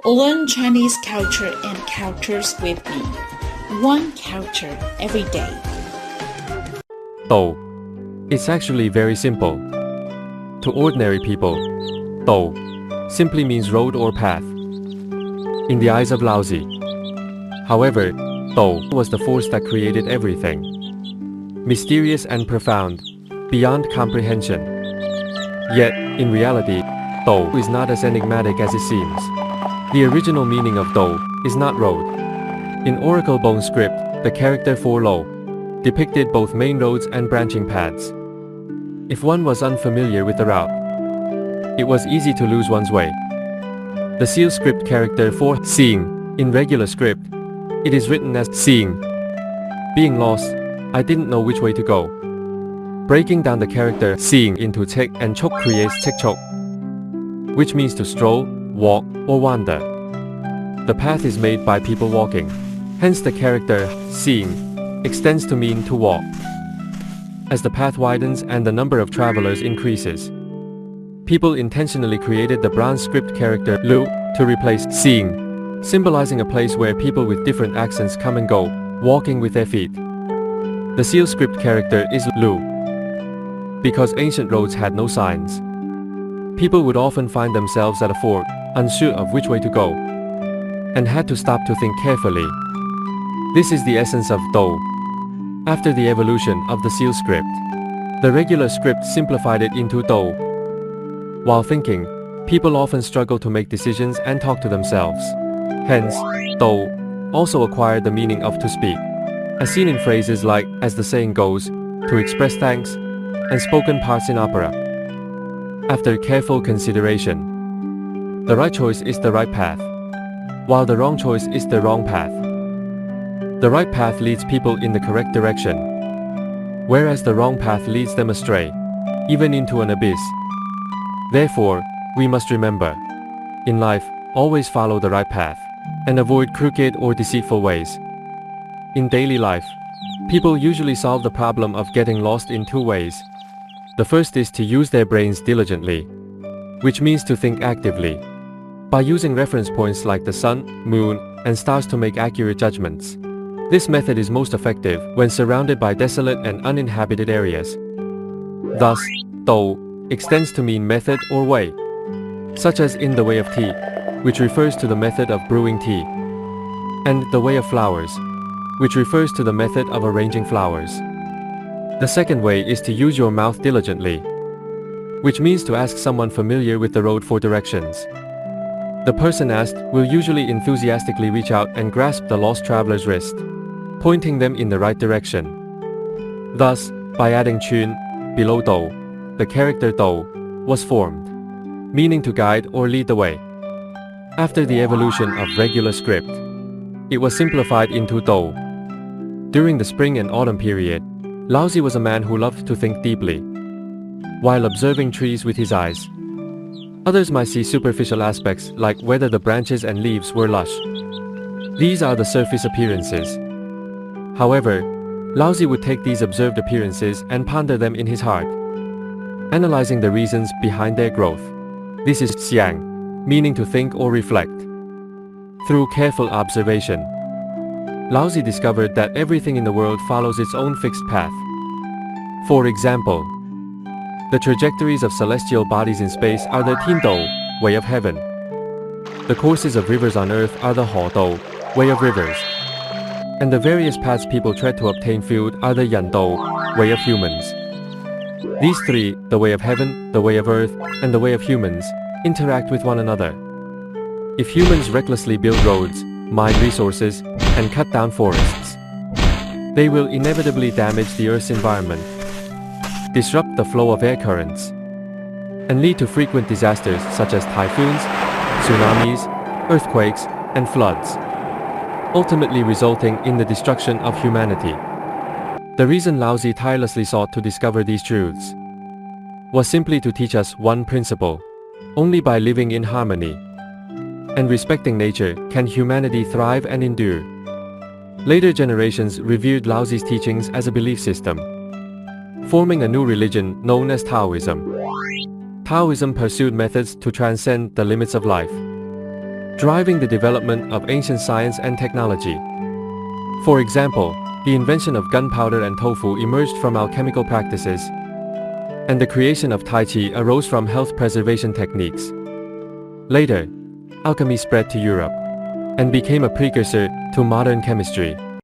Learn Chinese culture and characters with me. One character every day. Dou. It's actually very simple. To ordinary people, Dou simply means road or path. In the eyes of Laozi, however, Dou was the force that created everything. Mysterious and profound, beyond comprehension. Yet, in reality, Dou is not as enigmatic as it seems. The original meaning of Dou is not road. In Oracle Bone script, the character for Lo depicted both main roads and branching paths. If one was unfamiliar with the route, it was easy to lose one's way. The seal script character for seeing, in regular script, it is written as seeing. Being lost, I didn't know which way to go. Breaking down the character seeing into tek and chok creates tek chok, which means to stroll, walk, or wander. The path is made by people walking. Hence the character seeing extends to mean to walk. As the path widens and the number of travelers increases, people intentionally created the bronze script character Lu to replace seeing, symbolizing a place where people with different accents come and go, walking with their feet. The seal script character is Lu. Because ancient roads had no signs, people would often find themselves at a fork, unsure of which way to go, and had to stop to think carefully. This is the essence of Dou. After the evolution of the seal script, the regular script simplified it into Dou. While thinking, people often struggle to make decisions and talk to themselves. Hence, Dou also acquired the meaning of to speak, as seen in phrases like, as the saying goes, to express thanks, and spoken parts in opera. After careful consideration, the right choice is the right path, while the wrong choice is the wrong path. The right path leads people in the correct direction, whereas the wrong path leads them astray, even into an abyss. Therefore, we must remember, in life, always follow the right path, and avoid crooked or deceitful ways. In daily life, people usually solve the problem of getting lost in two ways. The first is to use their brains diligently, which means to think actively, by using reference points like the sun, moon, and stars to make accurate judgments. This method is most effective when surrounded by desolate and uninhabited areas. Thus, Dou extends to mean method or way, such as in the way of tea, which refers to the method of brewing tea, and the way of flowers, which refers to the method of arranging flowers. The second way is to use your mouth diligently, which means to ask someone familiar with the road for directions. The person asked will usually enthusiastically reach out and grasp the lost traveler's wrist, pointing them in the right direction. Thus, by adding chun below Dou, the character Dou was formed, meaning to guide or lead the way. After the evolution of regular script, it was simplified into Dou. During the spring and autumn period, Laozi was a man who loved to think deeply, while observing trees with his eyes. Others might see superficial aspects like whether the branches and leaves were lush. These are the surface appearances. However, Laozi would take these observed appearances and ponder them in his heart, analyzing the reasons behind their growth. This is xiang, meaning to think or reflect. Through careful observation, Laozi discovered that everything in the world follows its own fixed path. For example, the trajectories of celestial bodies in space are the Tindou, way of heaven. The courses of rivers on earth are the Hodou, way of rivers. And the various paths people tread to obtain food are the Yandou, way of humans. These three, the way of heaven, the way of earth, and the way of humans, interact with one another. If humans recklessly build roads, mine resources, and cut down forests, they will inevitably damage the Earth's environment, disrupt the flow of air currents, and lead to frequent disasters such as typhoons, tsunamis, earthquakes, and floods, ultimately resulting in the destruction of humanity. The reason Laozi tirelessly sought to discover these truths was simply to teach us one principle: only by living in harmony and respecting nature can humanity thrive and endure. Later generations revered Laozi's teachings as a belief system, forming a new religion known as Taoism. Taoism pursued methods to transcend the limits of life. driving the development of ancient science and technology. For example, the invention of gunpowder and tofu emerged from alchemical practices, and the creation of Tai Chi arose from health preservation techniques. Later, alchemy spread to Europe and became a precursor to modern chemistry.